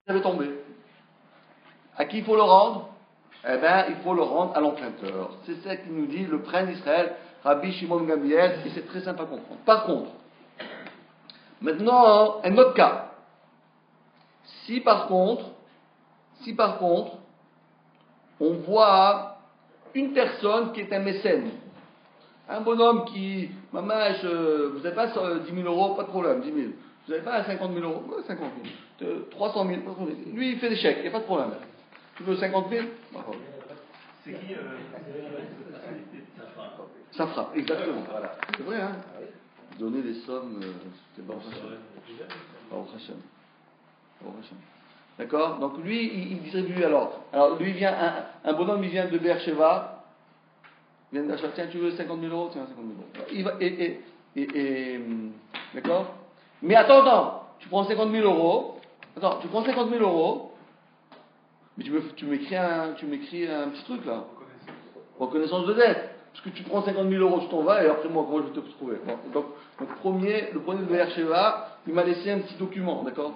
avait tombé. À qui il faut le rendre? Eh bien, il faut le rendre à l'emprunteur. C'est ça qui nous dit le prince d'Israël, Rabbi Shimon Gamliel, et c'est très simple à comprendre. Par contre, maintenant, un autre cas. Si par contre, on voit une personne qui est un mécène, un bonhomme qui, maman, vous n'avez pas 10 000 euros, pas de problème, 10 000. Vous n'avez pas 50 000 euros, 50 000. 300 000, pas de problème. Lui, il fait des chèques, il n'y a pas de problème. Tu veux 50 000? C'est qui Ça frappe, exactement. Voilà. C'est vrai, hein? Donner des sommes, c'est bon. D'accord? Donc lui, il distribue alors. Alors lui, vient, un bonhomme, il vient de Beersheba. Il vient d'acheter, tiens, tu veux 50 000 euros? Tiens, 50 000 euros. Il va, d'accord? Mais attends, tu prends 50 000 euros. Attends, tu prends 50 000 euros. Mais tu m'écris un petit truc là. Reconnaissance de dette. Parce que tu prends 50 000 euros, tu t'en vas, et après moi, comment je vais te trouver? Donc, le premier de Beersheba, il m'a laissé un petit document, d'accord?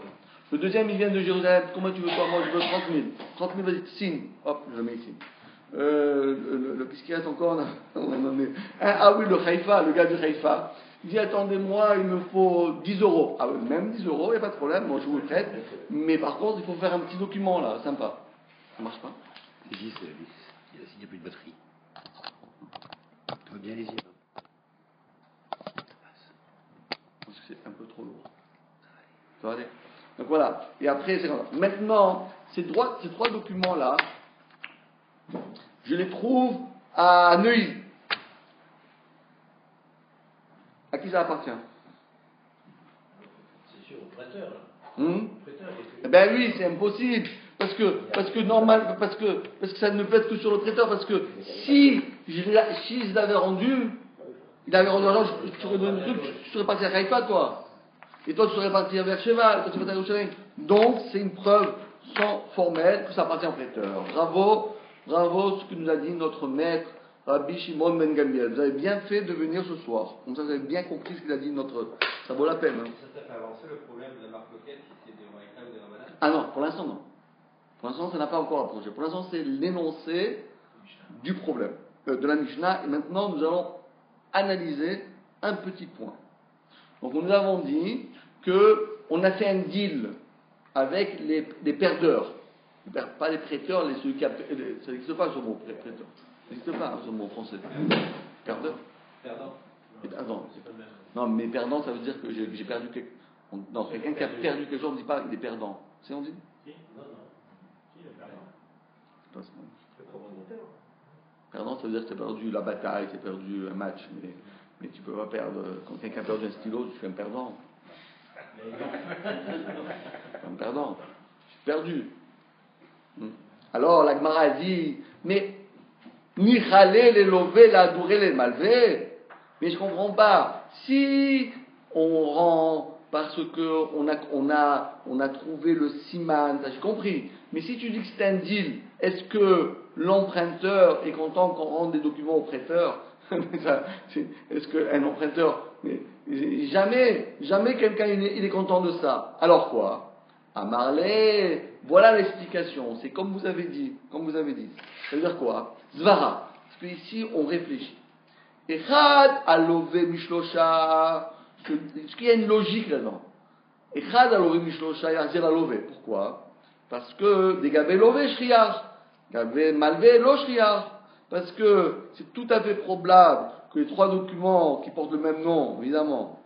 Le deuxième, il vient de Jérusalem. Comment tu veux quoi? Moi, je veux 30 000. 30 000, vas-y, signe. Hop, je le mets ici. Qu'est-ce qu'il reste encore? Ah oui, le Haïfa, le gars du Haïfa. Il dit, attendez-moi, il me faut 10 euros. Ah oui, même 10 euros, il n'y a pas de problème, moi je vous le prête. Mais par contre, il faut faire un petit document là, sympa. Ça marche pas? C'est vis, c'est la vis. Il n'y a plus de batterie. Tu veux bien les yeux? Parce que c'est un peu trop lourd. Ça va aller. Donc voilà. Et après, c'est comme ça. Maintenant, ces trois documents-là, je les trouve à Neuilly. À qui ça appartient? C'est sûr, au prêteur. Eh ben oui, c'est impossible. Parce que normal, parce que ça ne peut être que sur le prêteur, parce que si je l'avais rendu, il avait rendu l'argent, tu serais donné le truc, tu serais parti à Haïfa, toi. Et toi, tu serais parti vers Cheval, et toi, tu serais parti à Yerushalayim. Donc, c'est une preuve sans formelle que ça appartient au prêteur. Bravo, ce que nous a dit notre maître, Rabbi Shimon Ben Gamliel. Vous avez bien fait de venir ce soir. Comme ça, vous avez bien compris ce qu'il a dit notre. Ça vaut la peine. Hein. Ça t'a fait avancer le problème de la marque loquette, si c'est des Raïta ou des Rabanan? Ah non, pour l'instant, non. Pour l'instant, ça n'a pas encore approché. Pour l'instant, c'est l'énoncé du problème de la Mishnah. Et maintenant, nous allons analyser un petit point. Donc, nous avons dit qu'on a fait un deal avec les perdeurs. Pas les prêteurs, ceux qui ça n'existe pas ce mot, prêteur. Ça n'existe pas ce mot français. Perdeur. Perdant. Attends. Non, mais perdant, ça veut dire que j'ai perdu quelque chose. Non, quelqu'un qui a perdu quelque chose, on ne dit pas il est perdant. C'est on dit? Non. Qui est perdant? C'est pas ça. Perdant, ça veut dire que tu as perdu la bataille, tu as perdu un match, mais tu ne peux pas perdre. Quand quelqu'un a perdu un stylo, tu fais un perdant. Un perdant. Je suis perdu. Alors, la Gemara dit, mais ni khalé les lové, la douré les malvé. Mais je ne comprends pas. Si on rend parce qu'on a trouvé le siman, ça j'ai compris. Mais si tu dis que c'est un deal, est-ce que l'emprunteur est content qu'on rende des documents au prêteur? Est-ce qu'un emprunteur, jamais quelqu'un il est content de ça. Alors quoi? À Marley, voilà l'explication. C'est comme vous avez dit. Ça veut dire quoi? Zvara. Parce qu'ici on réfléchit. Echad alové mishlosha. Est-ce qu'il y a une logique là-dedans? Echad alové mishlosha yazir alové. Pourquoi? Parce que des gabé lové shriach, gabé malvé lo shriach. Parce que c'est tout à fait probable que les trois documents qui portent le même nom, évidemment,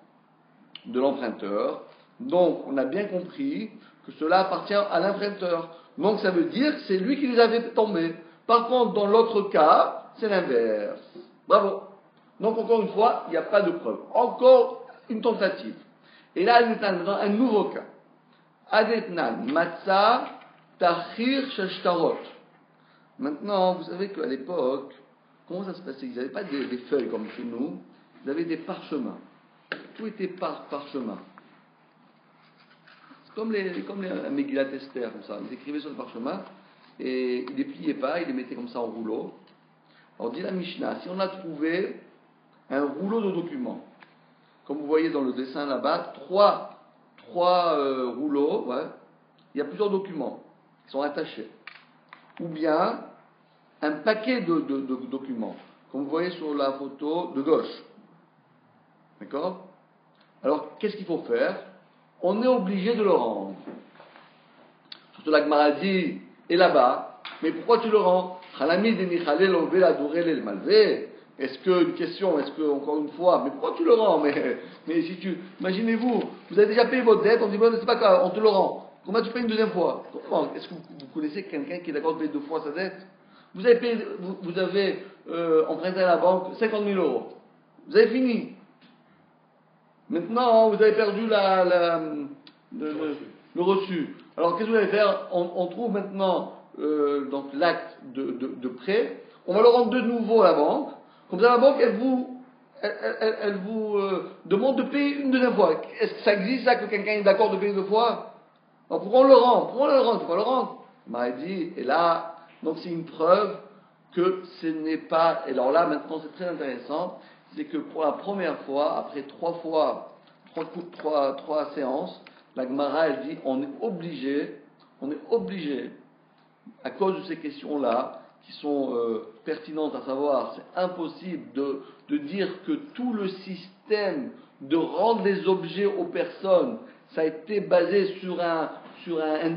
de l'emprunteur, donc on a bien compris que cela appartient à l'emprunteur. Donc ça veut dire que c'est lui qui les avait tombés. Par contre, dans l'autre cas, c'est l'inverse. Bravo. Donc encore une fois, il n'y a pas de preuve. Encore une tentative. Et là, il est dans un nouveau cas. Adetnan, matzah, tachir, shashtarot. Maintenant, vous savez qu'à l'époque, comment ça se passait? Ils n'avaient pas des feuilles comme chez nous, ils avaient des parchemins. Tout était parchemin. Comme les Megillat Esther, comme ça. Ils écrivaient sur le parchemin, et ils ne les pliaient pas, ils les mettaient comme ça en rouleau. Alors dit la Mishnah, si on a trouvé un rouleau de documents, comme vous voyez dans le dessin là-bas, trois rouleaux, ouais, il y a plusieurs documents qui sont attachés. Ou bien un paquet de documents, comme vous voyez sur la photo de gauche. D'accord? Alors, qu'est-ce qu'il faut faire? On est obligé de le rendre. Surtout la Gemara dit, et là-bas, mais pourquoi tu le rends? Est-ce que, une question, est-ce que, encore une fois, mais pourquoi tu le rends? Mais si tu, imaginez-vous, vous avez déjà payé votre dette, on dit, bon, c'est pas grave, on te le rend. Comment tu payes une deuxième fois? Comment? Est-ce que vous connaissez quelqu'un qui est d'accord de payer 2 fois sa dette? Vous avez payé, vous avez emprunté à la banque 50 000 euros. Vous avez fini. Maintenant, vous avez perdu le reçu. Alors, qu'est-ce que vous allez faire? On trouve maintenant donc l'acte de prêt. On va le rendre de nouveau à la banque. Comme ça, la banque, elle vous demande de payer une deuxième fois. Est-ce que ça existe, ça, que quelqu'un est d'accord de payer 2 fois? Alors, pourquoi on le rend? Pourquoi on le rend? Pourquoi le rendre? Il m'a dit, et là, donc c'est une preuve que ce n'est pas... Et alors là, maintenant, c'est très intéressant. C'est que pour la première fois, après 3 séances, la Gemara, elle dit, on est obligé, à cause de ces questions-là, qui sont pertinentes à savoir, c'est impossible de dire que tout le système de rendre les objets aux personnes, ça a été basé sur un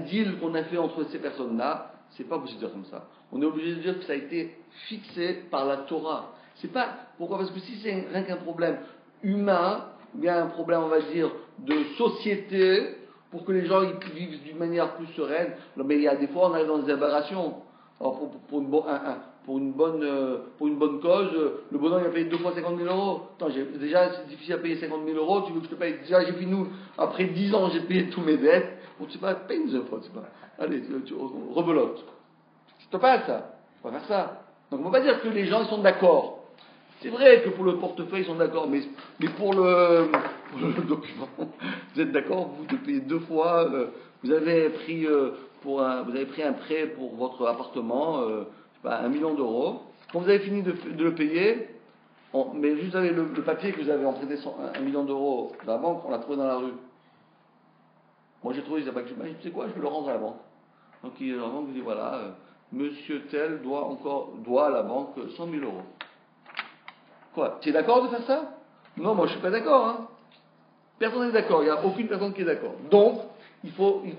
deal qu'on a fait entre ces personnes-là. C'est pas possible de dire comme ça. On est obligé de dire que ça a été fixé par la Torah. C'est pas, pourquoi? Parce que si c'est rien qu'un problème humain, ou bien un problème, on va dire, de société, pour que les gens ils vivent d'une manière plus sereine, mais il y a des fois, on arrive dans des aberrations. Alors, pour une bonne cause, le bonhomme il a payé 2 fois 50 000 euros. Attends, déjà, c'est difficile à payer 50 000 euros, tu veux que je te paye? Déjà, j'ai fini, après 10 ans, j'ai payé tous mes dettes. Bon, tu sais pas, paye une deuxième fois, tu sais pas. Allez, tu rebelote. C'est pas ça. On va faire ça. Donc, on ne va pas dire que les gens ils sont d'accord. C'est vrai que pour le portefeuille, ils sont d'accord, mais pour le document, vous êtes d'accord, vous, de payer 2 fois, vous avez pris un prêt pour votre appartement, je sais pas, 1 million d'euros. Quand vous avez fini de le payer, mais juste avec le papier que vous avez emprunté 1 million d'euros de la banque, on l'a trouvé dans la rue. Moi, j'ai trouvé, tu sais quoi, je vais le rendre à la banque. Donc, la banque dit, voilà, monsieur tel doit à la banque 100 000 euros. Quoi? Tu es d'accord de faire ça? Non, moi je suis pas d'accord. Hein. Personne n'est d'accord. Il n'y a aucune personne qui est d'accord. Donc,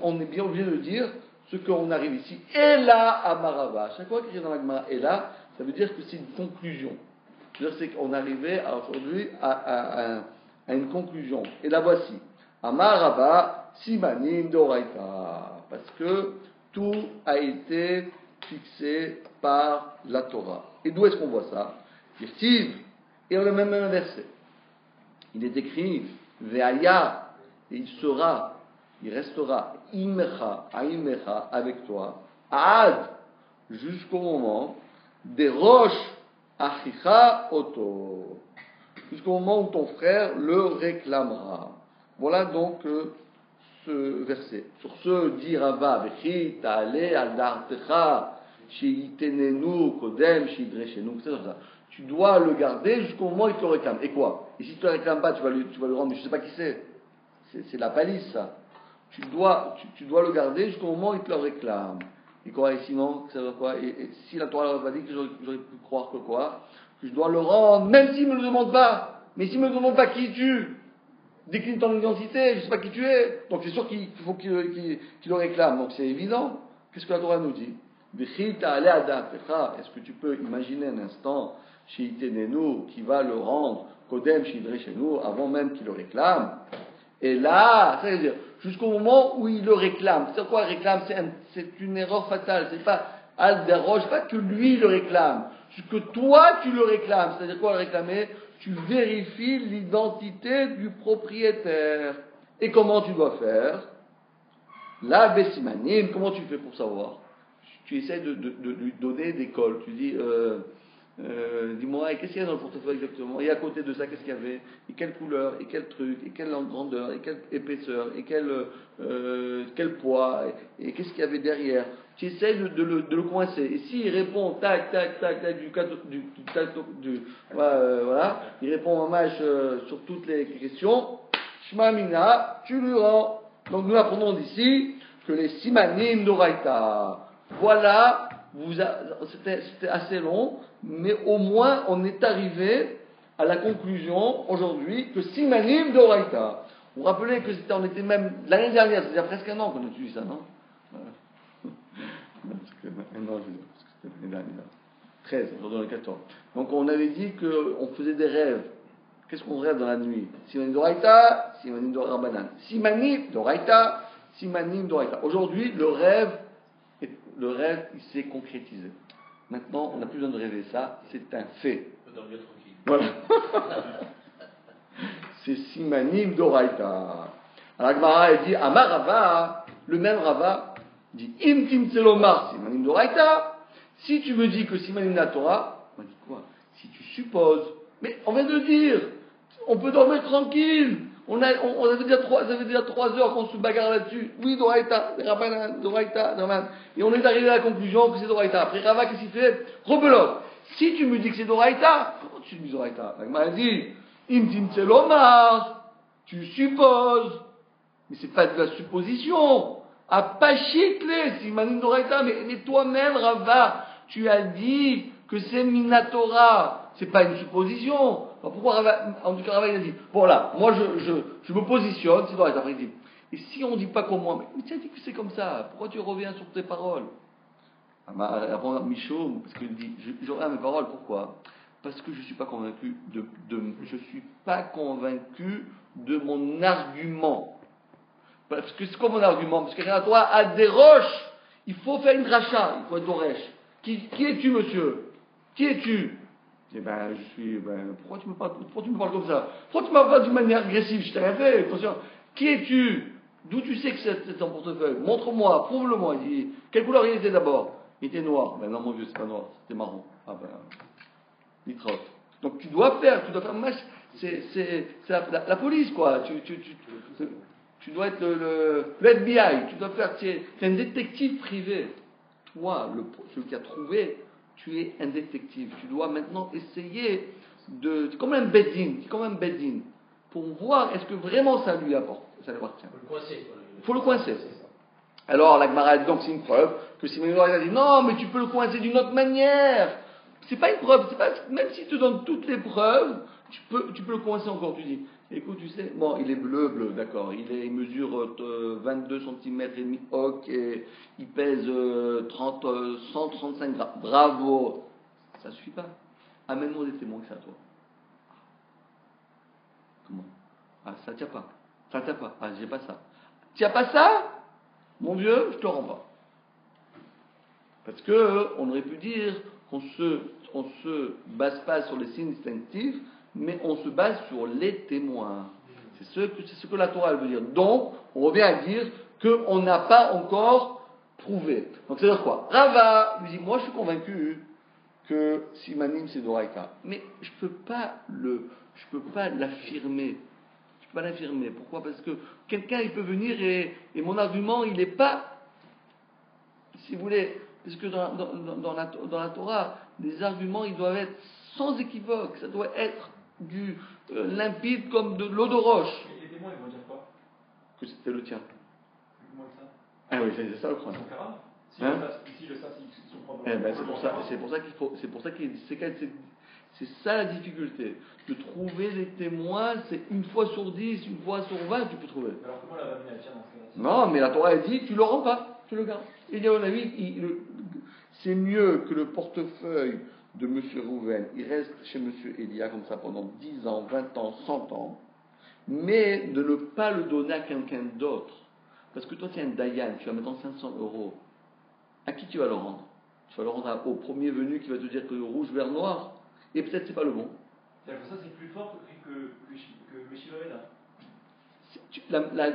on est bien obligé de dire ce qu'on arrive ici. Et là, à Marava. Chaque fois qu'il est dans la Gemara, et là, ça veut dire que c'est une conclusion. C'est-à-dire qu'on arrivait aujourd'hui à une conclusion. Et la voici. À Marava, Simanim d'Oraita. Parce que tout a été fixé par la Torah. Et d'où est-ce qu'on voit ça? Steve. Et on a même un verset. Il est écrit Ve'aya, et il restera, Imecha, Aimecha, avec toi, Ad, jusqu'au moment des roches, Achicha Oto, jusqu'au moment où ton frère le réclamera. Voilà donc ce verset. Sur ce, dit Rava, Vechit, Ale, Aldartecha, Sheitenenu, Kodem, Shidreshenu, c'est ça. Tu dois le garder jusqu'au moment où il te le réclame. Et quoi? Et si tu ne le réclames pas, tu vas le rendre, mais je ne sais pas qui c'est. C'est la palisse, ça. Tu dois le garder jusqu'au moment où il te le réclame. Et quoi? Et sinon, ça veut dire quoi? Et si la Torah va dire que j'aurais pu croire que quoi? Que je dois le rendre, même s'il ne me le demande pas. Mais s'il ne me demande pas qui es-tu, décline ton identité, je ne sais pas qui tu es. Donc c'est sûr qu'il faut qu'il le réclame. Donc c'est évident. Qu'est-ce que la Torah nous dit? Est-ce que tu peux imaginer un instant Sheitenenu qui va le rendre Kodem Shidreshenu avant même qu'il le réclame? Et là, ça veut dire jusqu'au moment où il le réclame. C'est quoi réclame? C'est une erreur fatale. C'est pas Al Darosh, pas que lui le réclame, c'est que toi tu le réclames. C'est-à-dire quoi le réclamer? Tu vérifies l'identité du propriétaire. Et comment tu dois faire? La Bessimanim, comment tu fais pour savoir? Tu essaies de lui donner des cols. Tu dis, dis-moi, qu'est-ce qu'il y a dans le portefeuille exactement? Et à côté de ça, qu'est-ce qu'il y avait? Et quelle couleur? Et quel truc? Et quelle grandeur? Et quelle épaisseur? Et quel poids? Et qu'est-ce qu'il y avait derrière? Tu essaies de le coincer. Et s'il répond tac, tac, tac, tac, voilà, il répond en match sur toutes les questions, Shma Mina, tu lui rends. Donc nous apprenons d'ici que les simanim d'Oraïta. Voilà, c'était assez long, mais au moins on est arrivé à la conclusion aujourd'hui que simanim d'Oraïta. Vous vous rappelez que on était même l'année dernière, c'est-à-dire presque un an qu'on a étudié ça, non? Parce que, non, je veux dire, parce que c'était l'année dernière. 13, aujourd'hui on est 14. Donc on avait dit qu'on faisait des rêves. Qu'est-ce qu'on rêve dans la nuit? Simanim d'Oraïta, Simanim d'Orabanan. Simanim d'Oraïta, Simanim d'Oraïta. Aujourd'hui, le rêve, il s'est concrétisé. Maintenant, on n'a plus besoin de rêver ça, c'est un fait. On peut dormir tranquille. Voilà. C'est Simanim d'Oraïta. Alors Gemara, elle dit, Amar Rava, le même Rava, dit, Im Timtselomar, Simanim d'Oraïta. Si tu me dis que Simanim de la Torah, on dit quoi? Si tu supposes, mais on vient de dire, on peut dormir tranquille. On avait déjà 3 heures qu'on se bagarre là-dessus. Oui, Doraïta, Rabbanan, Doraïta, Raman. Et on est arrivé à la conclusion que c'est Doraïta. Après Rava, qu'est-ce qu'il fait? Rebelote. Si tu me dis que c'est Doraïta, comment tu me dis Doraïta? La Gemara dit, Imtim Tselomar, tu supposes. Mais c'est pas de la supposition. À Pachitle, Simanim Doraïta, mais toi-même, Rava, tu as dit que c'est Minatora. C'est pas une supposition. Alors pourquoi Rava, en tout cas Rava il a dit, bon là, moi je me positionne, c'est Doraïta. Après il dit, et si on dit pas comme moi, mais tu as dit que c'est comme ça, pourquoi tu reviens sur tes paroles? Avant Michaud, parce qu'il dit, je reviens à mes paroles, pourquoi? Parce que je suis pas convaincu je suis pas convaincu de mon argument. Parce que c'est quoi mon argument? Parce que toi, à des roches, il faut faire une dracha, il faut être d'Oresh. Qui es-tu, monsieur? Qui es-tu? Eh ben, pourquoi tu me parles comme ça? Pourquoi tu me parles d'une manière agressive? Je t'ai rien fait, attention. Qui es-tu? D'où tu sais que c'est ton portefeuille? Montre-moi, prouve-le-moi. Il dit, quelle couleur il était d'abord? Il était noir. Ben non, mon vieux, c'est pas noir, c'était marron. Ah ben, nitrote. Donc tu dois faire c'est la police, quoi. Tu dois être le FBI, tu dois faire, tu es un détective privé. Toi, celui qui a trouvé, tu es un détective. Tu dois maintenant essayer c'est comme un bedding, pour voir est-ce que vraiment ça lui apporte, ça lui appartient. Il faut le coincer. Alors la Gemara dit donc c'est une preuve que Simanim a dit non, mais tu peux le coincer d'une autre manière. C'est pas une preuve, même s'il te donne toutes les preuves, tu peux le coincer encore. Tu dis, écoute, tu sais, bon, il est bleu, d'accord, il mesure 22 cm et demi, ok, il pèse 135 grammes, bravo. Ça suffit pas. Amène-moi des témoins que c'est à toi. Comment? Ah, ça tient pas. Ça tient pas. Ah, j'ai pas ça. Tu n'as pas ça? Mon vieux, je te rends pas. Parce que on aurait pu dire qu'on se base pas sur les signes distinctifs, mais on se base sur les témoins. C'est ce que la Torah veut dire. Donc, on revient à dire qu'on n'a pas encore prouvé. Donc, c'est-à-dire quoi? Rava lui dit, moi je suis convaincu que Simanim c'est Doraïta. Mais je peux pas l'affirmer. Je peux pas l'affirmer. Pourquoi? Parce que quelqu'un il peut venir et mon argument il n'est pas, si vous voulez, parce que dans la Torah, les arguments ils doivent être sans équivoque. Ça doit être limpide comme de l'eau de roche. Et les témoins ils vont dire quoi? Que c'était le tien. Moins que ça. Ah oui, c'est ça le problème. Ici je sais s'ils sont propres. C'est ça la difficulté. De trouver des témoins, c'est une fois sur 10, une fois sur 20, tu peux trouver. Alors comment la famille elle tient dans ce cas-là? Non, mais la Torah a dit, tu le rends pas, tu le gardes. Il dit à mon avis, c'est mieux que le portefeuille de M. Rouven, il reste chez M. Elia comme ça pendant 10 ans, 20 ans, 100 ans, mais de ne pas le donner à quelqu'un d'autre. Parce que toi, tu es un Dayan, tu vas mettre 500 €. À qui tu vas le rendre? Tu vas le rendre au premier venu qui va te dire que rouge, vert, noir. Et peut-être c'est pas le bon. C'est-à-dire que ça c'est plus fort que Meshivarena.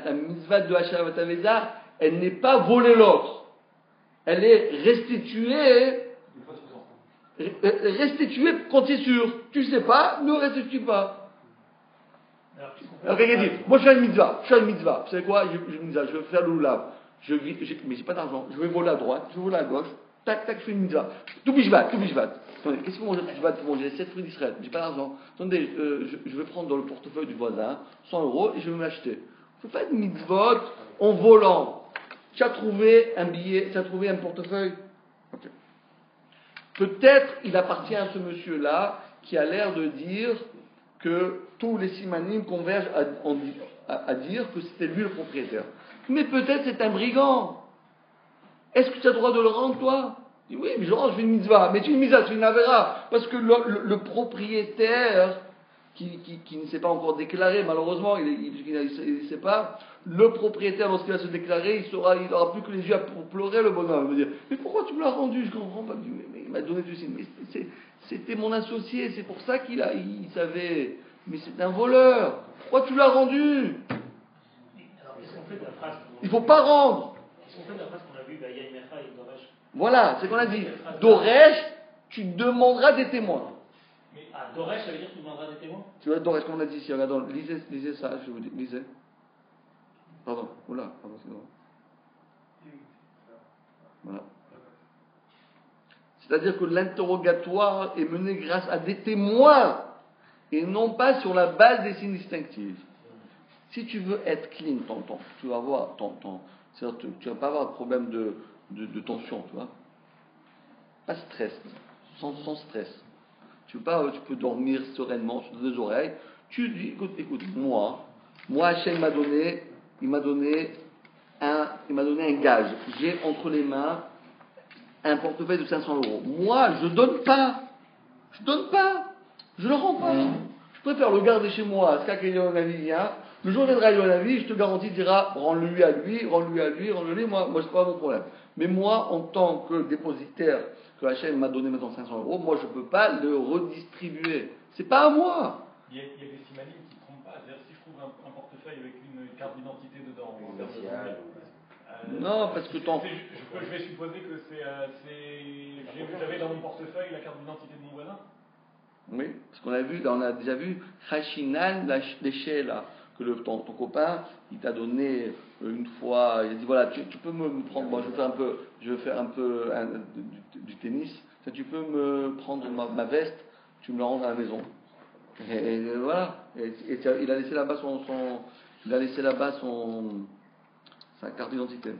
La mitzvah de Hashavat Aveda, elle n'est pas voler l'autre. Elle est restituée. Restituée quand tu es sûr. Tu sais pas, ne restitue pas. Alors quelqu'un dit, moi je fais une mitzvah. Vous savez quoi? Je vais faire le loulav. Mais j'ai pas d'argent. Je vais voler à droite, je vais voler à gauche. Tac, tac, je fais une mitzvah. Tout bishvat. Attendez, qu'est-ce qu'on mange pour manger 7 fruits d'Israël? J'ai pas d'argent. Attendez, je vais prendre dans le portefeuille du voisin 100 € et je vais m'acheter. Il ne faut pas de mitzvot en volant. Tu as trouvé un billet, tu as trouvé un portefeuille. Ok. Peut-être il appartient à ce monsieur-là qui a l'air de dire que tous les simanim convergent à dire que c'était lui le propriétaire. Mais peut-être c'est un brigand. Est-ce que tu as le droit de le rendre, toi? Il dit, oui, mais je fais une mitzvah. Mais tu une mitzvah, tu une avera. Parce que le propriétaire, qui ne s'est pas encore déclaré, malheureusement, il ne sait pas, le propriétaire, lorsqu'il va se déclarer, il n'aura plus que les yeux pour pleurer, le bonhomme. Il va dire, mais pourquoi tu me l'as rendu? Je ne comprends pas. Mais il m'a donné du signe. Mais c'était mon associé, c'est pour ça il savait. Mais c'est un voleur. Pourquoi tu l'as rendu? Alors, qu'est-ce qu'on fait de la phrase Il ne faut pas rendre. Qu'est-ce qu'on fait de la phrase qu'on a vue, Yaï Mecha et Doresh? Voilà, c'est qu'on a dit. Doresh, tu demanderas des témoins. Mais Doresh, ça veut dire que tu demanderas des témoins? Tu vois, Doresh, comme on a dit ici, regardons, lisez ça, je vous dis, lisez. Pardon, oula, pardon, c'est bon. Voilà. C'est-à-dire que l'interrogatoire est mené grâce à des témoins et non pas sur la base des signes distinctifs. Si tu veux être clean, tu vas avoir c'est-à-dire tu vas pas avoir de problème de tension, tu vois. Pas stress, sans stress. Tu peux dormir sereinement sur deux oreilles. Tu dis, écoute, moi, Hachem il m'a donné un gage. J'ai entre les mains un portefeuille de 500 euros. Moi, je donne pas. Je le rends pas. Je préfère le garder chez moi. Le jour où viendra Yonavi, je te garantis, il dira, rends-le-lui à lui, moi, c'est pas mon problème. Mais moi, en tant que dépositaire, que Hachem m'a donné maintenant 500 euros, moi, je peux pas le redistribuer. C'est pas à moi. Il y a des simanim qui ne trompent pas. C'est-à-dire, si je trouve un portefeuille avec une carte d'identité dedans, Non, parce que je vais supposer que j'avais dans mon portefeuille la carte d'identité de mon voisin. Oui, parce on a déjà vu Hachinan l'échelle que ton copain, il t'a donné une fois, il a dit voilà, tu peux me prendre, moi je vais faire un peu du tennis, tu peux me prendre ma veste, tu me la rends à la maison. Et voilà, et il a laissé là-bas sa carte d'identité.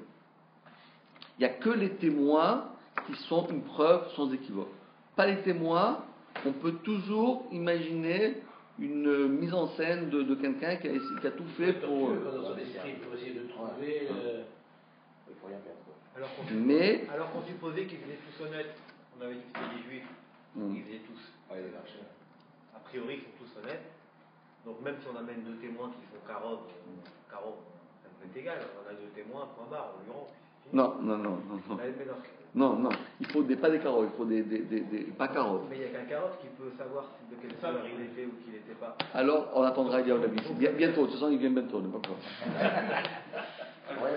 Il n'y a que les témoins qui sont une preuve sans équivoque. Pas les témoins, on peut toujours imaginer une mise en scène de quelqu'un qui a tout fait pour. Dans son esprit, pour essayer de trouver. Il faut rien perdre. Alors qu'on supposait qu'ils étaient tous honnêtes, on avait dit que c'était des juifs, ils étaient tous. A priori, ils sont tous honnêtes. Donc même si on amène deux témoins qui font Karov, ça peut être égal. On a deux témoins, point barre, on lui rend. Non, il faut pas des carottes, il faut des pas carottes. Mais il n'y a qu'un carotte qui peut savoir de quelle couleur il était ou qu'il n'était pas. Alors, on attendra Eliyahu Navi. Bientôt, de toute façon, il vient bientôt, ne pas peur.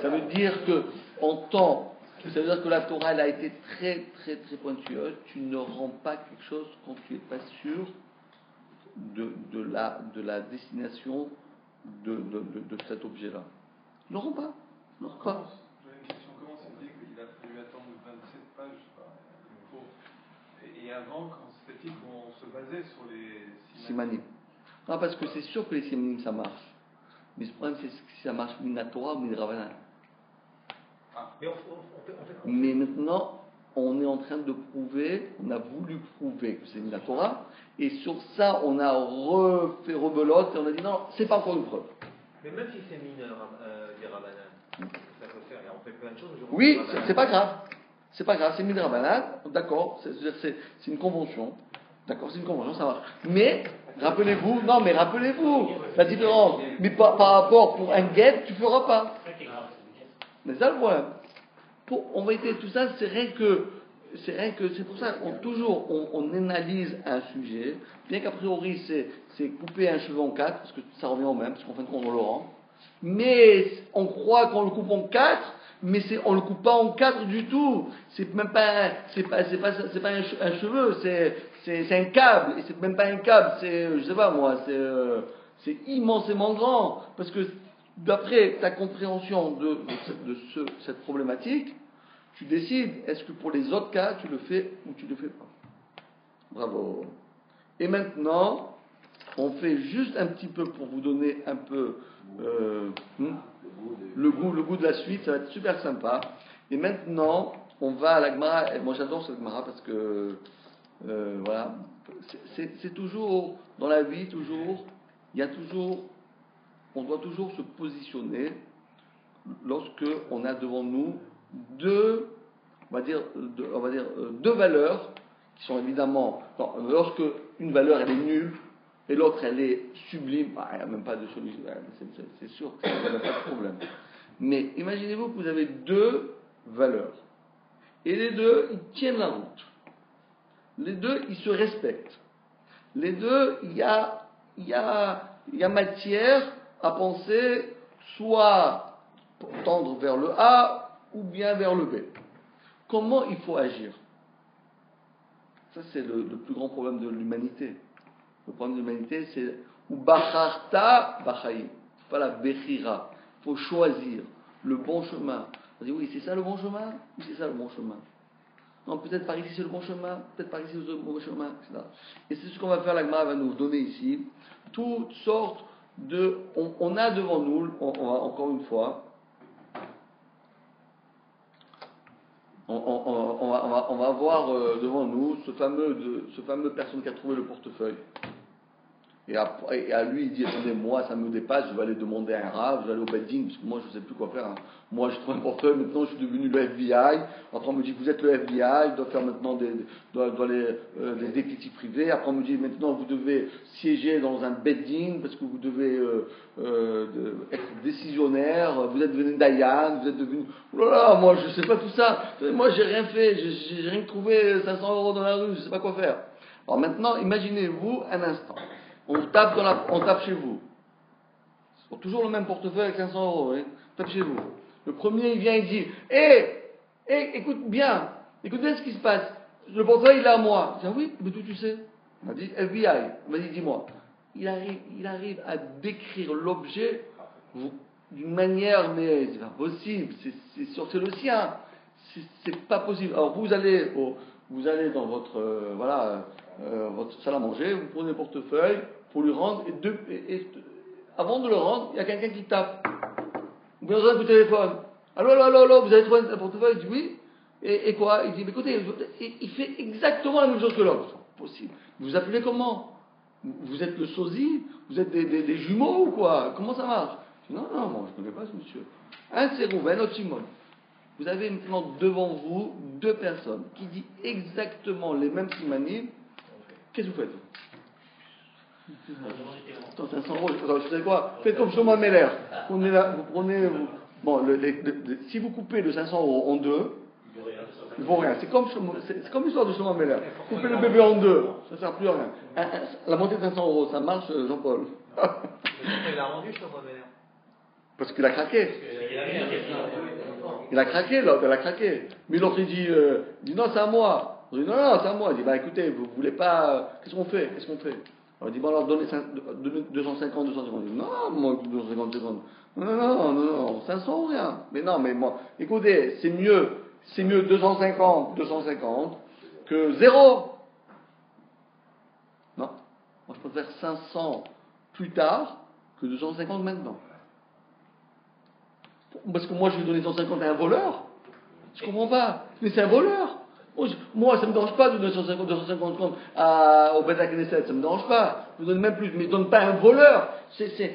Ça veut dire que, ça veut dire que la Torah, elle a été très, très, très pointueuse. Tu ne rends pas quelque chose quand tu n'es pas sûr de la destination de cet objet-là. Ne rends pas. Comment c'est dit qu'il a fallu attendre 27 pages et avant, quand c'était dit qu'on se basait sur les simanim. Non, parce que c'est sûr que les simanim ça marche. Mais le problème c'est si ça marche min Torah ou min Rabbanan. Mais maintenant, on est en train de prouver, on a voulu prouver que c'est min Torah, et sur ça on a refait rebelote et on a dit non, c'est pas encore une preuve. Mais même si c'est mineur, des Rabbanan, ça peut faire, et on fait plein de choses. Oui, c'est pas grave. C'est pas grave, c'est min Rabbanan, d'accord, c'est une convention. D'accord, c'est une convention, ça marche. Mais, rappelez-vous la différence. Mais par rapport pour un guet, tu feras pas. Mais ça le problème. On va éviter tout ça, c'est rien que, c'est pour ça qu'on analyse un sujet, bien qu'a priori c'est couper un cheveu en quatre, parce que ça revient au même, parce qu'en fin de compte on le rend. Mais on croit qu'on le coupe en quatre, mais on le coupe pas en quatre du tout. C'est même pas un cheveu, c'est un câble, et c'est même pas un câble, je sais pas moi, c'est immensément grand, parce que d'après ta compréhension de cette problématique, tu décides, est-ce que pour les autres cas, tu le fais ou tu le fais pas. Bravo. Et maintenant, on fait juste un petit peu pour vous donner un peu le goût de la suite, ça va être super sympa. Et maintenant, on va à la Gemara. Moi, j'adore cette Gemara parce que, voilà, c'est toujours, dans la vie, on doit toujours se positionner lorsque on a devant nous deux valeurs qui sont évidemment, lorsque une valeur elle est nulle et l'autre elle est sublime, il n'y a même pas de solution, c'est sûr qu'il n'y a pas de problème. Mais imaginez-vous que vous avez deux valeurs et les deux ils tiennent la route, les deux ils se respectent, les deux il y a matière à penser soit tendre vers le A ou bien vers le B. Comment il faut agir? Ça, c'est le plus grand problème de l'humanité. Le problème de l'humanité, c'est ou bacharta bachayim. Pas la bechira. Il faut choisir le bon chemin. On dit oui, c'est ça le bon chemin ou c'est ça le bon chemin? Non, peut-être par ici c'est le bon chemin, peut-être par ici c'est le bon chemin, etc. Et c'est ce qu'on va faire, la Gemara va nous donner ici. Toutes sortes de. On a devant nous, on va encore une fois. On va voir devant nous ce fameux personne qui a trouvé le portefeuille. Et à lui, il dit, attendez, moi, ça me dépasse, je vais aller demander à un rav, je vais aller au bedding, parce que moi, je ne sais plus quoi faire. Hein. Moi, je trouve un portefeuille, maintenant, je suis devenu le FBI. Après, on me dit, vous êtes le FBI, je dois faire maintenant des détectives privés. Après, on me dit, maintenant, vous devez siéger dans un bedding, parce que vous devez être décisionnaire, vous êtes devenu Dayan, vous êtes devenu... Oh là là, moi, je ne sais pas tout ça. Moi, j'ai rien fait, j'ai rien trouvé, 500 € dans la rue, je ne sais pas quoi faire. Alors maintenant, imaginez-vous un instant. On tape chez vous. C'est toujours le même portefeuille avec 500 €. Hein. On tape chez vous. Le premier, il vient, il dit écoute bien ce qui se passe. Le portefeuille, il est à moi. Je dis oui, mais d'où tu sais? Il m'a dit FBI. Vas-y, dis-moi. Il arrive à décrire l'objet d'une manière, mais c'est pas possible. C'est le sien. C'est pas possible. Alors vous allez dans votre votre salle à manger, vous prenez le portefeuille pour lui rendre, et avant de le rendre, il y a quelqu'un qui tape. Vous avez besoin du téléphone. Allô, vous avez trouvé un portefeuille? Il dit oui. Et quoi? Il dit, mais écoutez, il fait exactement la même chose que l'autre. Possible. Vous appelez comment? Vous êtes le sosie? Vous êtes des jumeaux ou quoi? Comment ça marche? Je dis, non, moi je ne connais pas ce monsieur. Un c'est Rouven, un autre Simon. Vous avez maintenant devant vous deux personnes qui disent exactement les mêmes simanim. Qu'est-ce que vous faites? Attends, 500 €. Vous savez quoi? Faites comme Shlomo Meller. Si vous coupez le 500 € en deux, il ne vaut rien. C'est comme l'histoire de Shlomo Meller. Coupez le bébé en deux, ça ne sert plus à rien. La montée de 500 €, ça marche, Jean-Paul? Il a rendu Shlomo Meller. Parce qu'il a craqué. Il a craqué, l'autre, elle a craqué. Mais l'autre, il dit non, c'est à moi. On dit non, c'est à moi. Il dit écoutez, vous voulez pas. Qu'est-ce qu'on fait? Alors, il dit alors donnez 250. Il dit non, moi, 250. Non, 500 ou rien. Mais non, mais moi, écoutez, c'est mieux 250 que 0. Non, moi, je préfère 500 plus tard que 250 maintenant. Parce que moi, je vais donner 150 à un voleur. Je comprends pas. Mais c'est un voleur. Moi, ça ne me dérange pas de donner 250 au Beth Knesset. Ça ne me dérange pas. Je vous donne même plus. Mais je ne donne pas à un voleur. C'est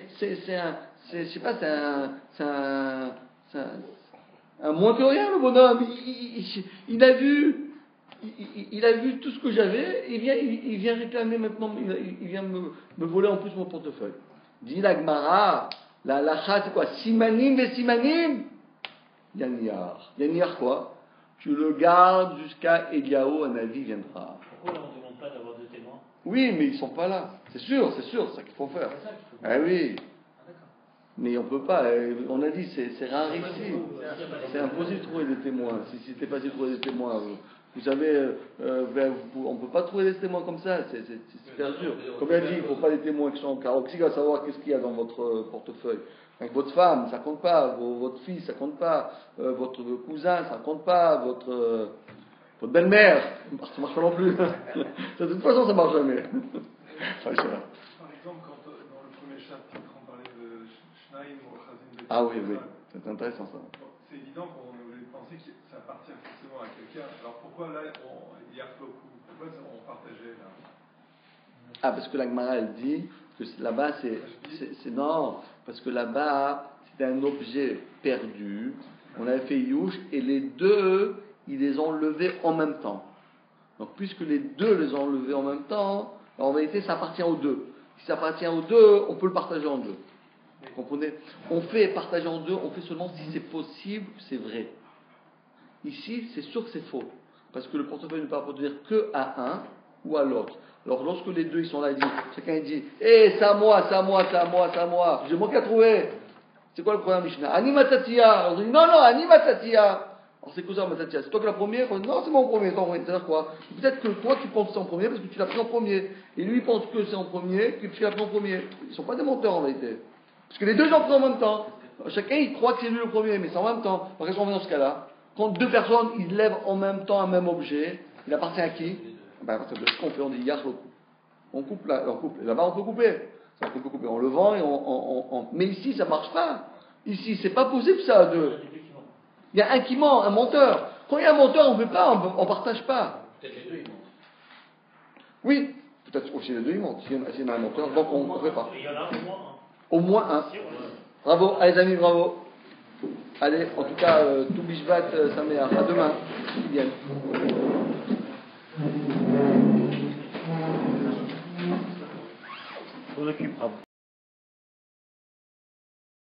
un moins que rien, le bonhomme. Il a vu tout ce que j'avais. Il vient réclamer maintenant. Il vient me voler en plus mon portefeuille. Dit la Gemara. La lacha, c'est quoi? Simanim et simanim. Yaniar. Yaniar quoi? Tu le gardes jusqu'à Eliaou, un avis viendra. Pourquoi on ne demande pas d'avoir deux témoins? Oui, mais ils ne sont pas là. C'est sûr, c'est ça qu'il faut faire. C'est ça qu'il faut faire. Ah oui. Mais on ne peut pas. On a dit, c'est rarissime. C'est impossible de trouver des témoins. Si c'était facile de trouver des témoins. Vous savez, on ne peut pas trouver des témoins comme ça, c'est super dur. Comme il a dit, il ne faut pas des témoins qui sont en caroxy, à savoir qu'est-ce qu'il y a dans votre portefeuille. Avec votre femme, ça ne compte pas, votre fils, ça ne compte pas, votre cousin, ça ne compte pas, votre belle-mère, ça ne marche pas non plus. De toute façon, ça ne marche jamais. Par exemple, Ah oui, oui, c'est intéressant ça. C'est évident qu'on voulait penser que ça appartient forcément à quelqu'un. Alors pourquoi là, hier pourquoi on partageait là? Ah, parce que la Gemara, elle dit que là-bas, c'est non, parce que là-bas, c'était un objet perdu. On avait fait Youch, et les deux, ils les ont levés en même temps. Donc, puisque les deux les ont levés en même temps, en vérité, ça appartient aux deux. Si ça appartient aux deux, on peut le partager en deux. Vous comprenez? On fait partager en deux, on fait seulement si c'est possible, c'est vrai. Ici, c'est sûr que c'est faux. Parce que le portefeuille ne peut appartenir que à un ou à l'autre. Alors, lorsque les deux ils sont là, chacun dit c'est à moi, c'est à moi, c'est à moi, c'est à moi. J'ai manqué à trouver. C'est quoi le problème, Mishnah? Animatatia. On dit non, Animatatia. Alors, c'est quoi ça, Matatia? C'est toi qui l'as premier? Non, c'est mon premier. C'est-à-dire quoi? Peut-être que toi, tu penses que c'est en premier parce que tu l'as pris en premier. Et lui, il pense que c'est en premier, que tu l'as pris en premier. Ils ne sont pas des menteurs en vérité. Parce que les deux, ils ont pris en même temps. Chacun, il croit que c'est lui le premier, mais c'est en même temps. Par exemple, dans ce cas-là, quand deux personnes, ils lèvent en même temps un même objet, il appartient à qui? Ben, parce que ce qu'on fait, on dit Yachlo. On coupe là, on coupe. Et là-bas, on peut couper. Ça, on peut couper en levant et mais ici, ça marche pas. Ici, c'est pas possible ça à deux. Il y a un qui ment, un menteur. Quand il y a un menteur, on ne veut pas, on partage pas. Peut-être les deux, ils mentent. Oui, peut-être aussi les deux, ils mentent. S'il y en a un menteur, donc on ne fait pas. Il y en a Au moins un. Bravo, allez, les amis, bravo. Allez, en tout cas, tout Bishvat, Saméach. À demain. Ils viennent. On occupe.